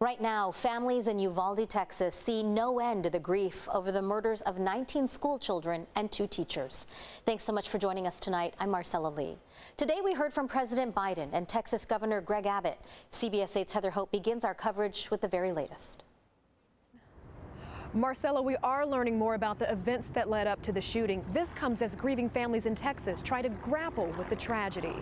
Right now, families in Uvalde, Texas see no end to the grief over the murders of 19 school children and 2 teachers. Thanks so much for joining us tonight. I'm Marcella Lee. Today we heard from President Biden and Texas Governor Greg Abbott. CBS 8's Heather Hope begins our coverage with the very latest. Marcella, we are learning more about the events that led up to the shooting. This comes as grieving families in Texas try to grapple with the tragedy.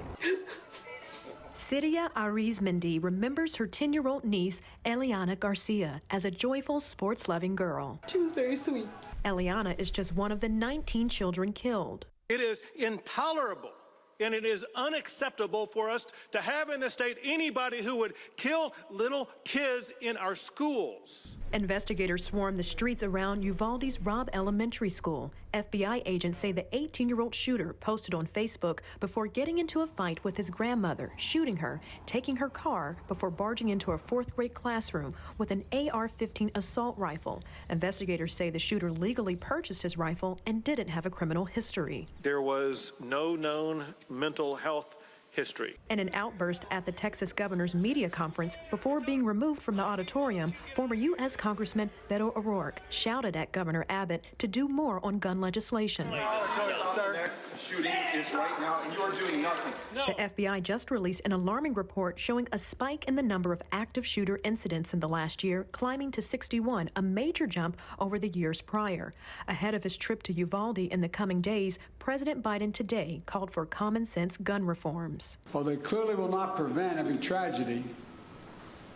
Cydia Arizmendi remembers her 10-year-old niece, Eliana Garcia, as a joyful, sports-loving girl. She was very sweet. Eliana is just one of the 19 children killed. It is intolerable and it is unacceptable for us to have in the state anybody who would kill little kids in our schools. Investigators swarmed the streets around Uvalde's Robb Elementary School. FBI agents say the 18-year-old shooter posted on Facebook before getting into a fight with his grandmother, shooting her, taking her car before barging into a 4th-grade classroom with an AR-15 assault rifle. Investigators say the shooter legally purchased his rifle and didn't have a criminal history. There was no known mental health history. In an outburst at the Texas governor's media conference before being removed from the auditorium, former U.S. Congressman Beto O'Rourke shouted at Governor Abbott to do more on gun legislation. The next shooting is right now, and you are doing nothing. The FBI just released an alarming report showing a spike in the number of active shooter incidents in the last year, climbing to 61, a major jump over the years prior. Ahead of his trip to Uvalde in the coming days, President Biden today called for common-sense gun reforms. While they clearly will not prevent every tragedy,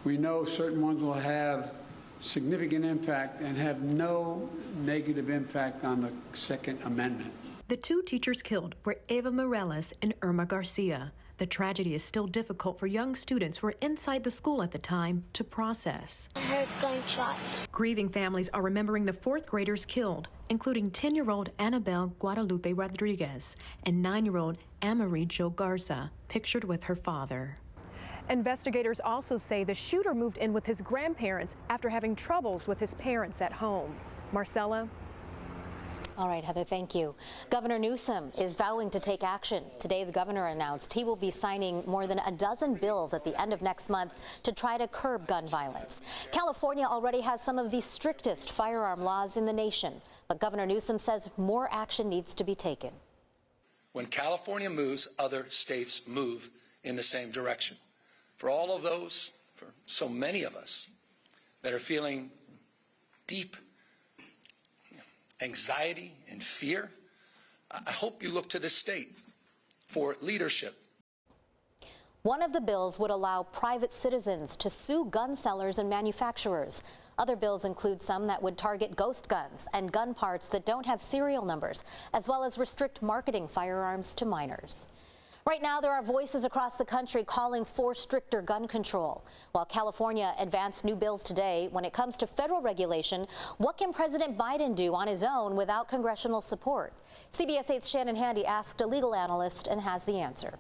we know certain ones will have significant impact and have no negative impact on the Second Amendment. The 2 teachers killed were Eva Morales and Irma Garcia. The tragedy is still difficult for young students who were inside the school at the time to process. I heard gunshots. Grieving families are remembering the 4th graders killed, including 10-year-old Annabelle Guadalupe Rodriguez and 9-year-old Amarie Jo Garza, pictured with her father. Investigators also say the shooter moved in with his grandparents after having troubles with his parents at home. Marcella? All right, Heather, thank you. Governor Newsom is vowing to take action. Today, the governor announced he will be signing more than a dozen bills at the end of next month to try to curb gun violence. California already has some of the strictest firearm laws in the nation, but Governor Newsom says more action needs to be taken. When California moves, other states move in the same direction. For all of those, for so many of us that are feeling deep anxiety and fear, I hope you look to this state for leadership. One of the bills would allow private citizens to sue gun sellers and manufacturers. Other bills include some that would target ghost guns and gun parts that don't have serial numbers, as well as restrict marketing firearms to minors. Right now, there are voices across the country calling for stricter gun control. While California advanced new bills today, when it comes to federal regulation, what can President Biden do on his own without congressional support? CBS 8's Shannon Handy asked a legal analyst and has the answer.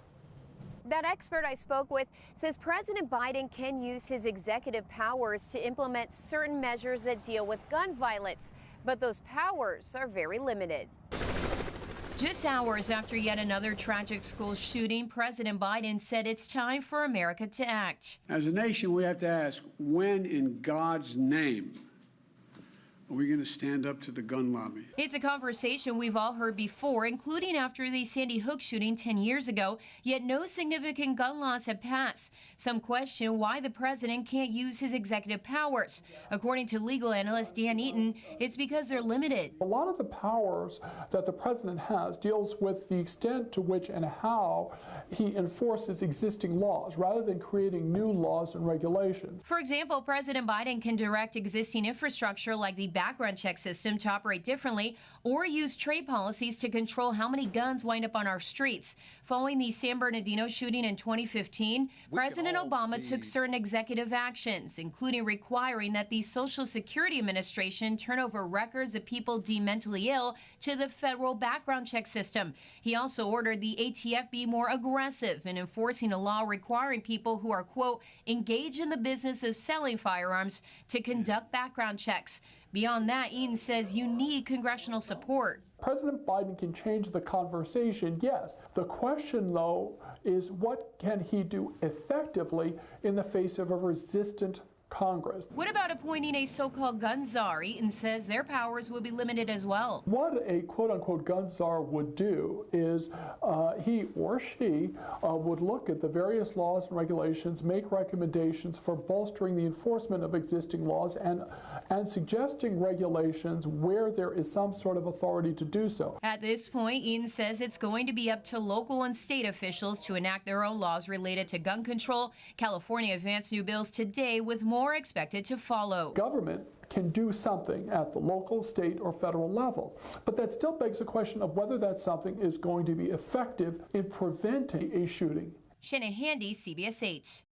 That expert I spoke with says President Biden can use his executive powers to implement certain measures that deal with gun violence, but those powers are very limited. Just hours after yet another tragic school shooting, President Biden said it's time for America to act. As a nation, we have to ask, when in God's name are we going to stand up to the gun lobby? It's a conversation we've all heard before, including after the Sandy Hook shooting 10 years ago, yet no significant gun laws have passed. Some question why the president can't use his executive powers. According to legal analyst Dan Eaton, it's because they're limited. A lot of the powers that the president has deals with the extent to which and how he enforces existing laws, rather than creating new laws and regulations. For example, President Biden can direct existing infrastructure like the background check system to operate differently, or use trade policies to control how many guns wind up on our streets. Following the San Bernardino shooting in 2015, President Obama took certain executive actions, including requiring that the Social Security Administration turn over records of people deemed mentally ill to the federal background check system. He also ordered the ATF be more aggressive in enforcing a law requiring people who are, quote, engaged in the business of selling firearms to conduct background checks. Beyond that, Eaton says you need congressional support. President Biden can change the conversation, yes. The question, though, is what can he do effectively in the face of a resistant Congress. What about appointing a so-called gun czar? Eaton says their powers will be limited as well. What a quote-unquote gun czar would do is he or she would look at the various laws and regulations, make recommendations for bolstering the enforcement of existing laws and suggesting regulations where there is some sort of authority to do so. At this point, Eaton says it's going to be up to local and state officials to enact their own laws related to gun control. California advanced new bills today with more expected to follow. Government can do something at the local, state, or federal level, but that still begs the question of whether that something is going to be effective in preventing a shooting. Shannon Handy, CBS 8.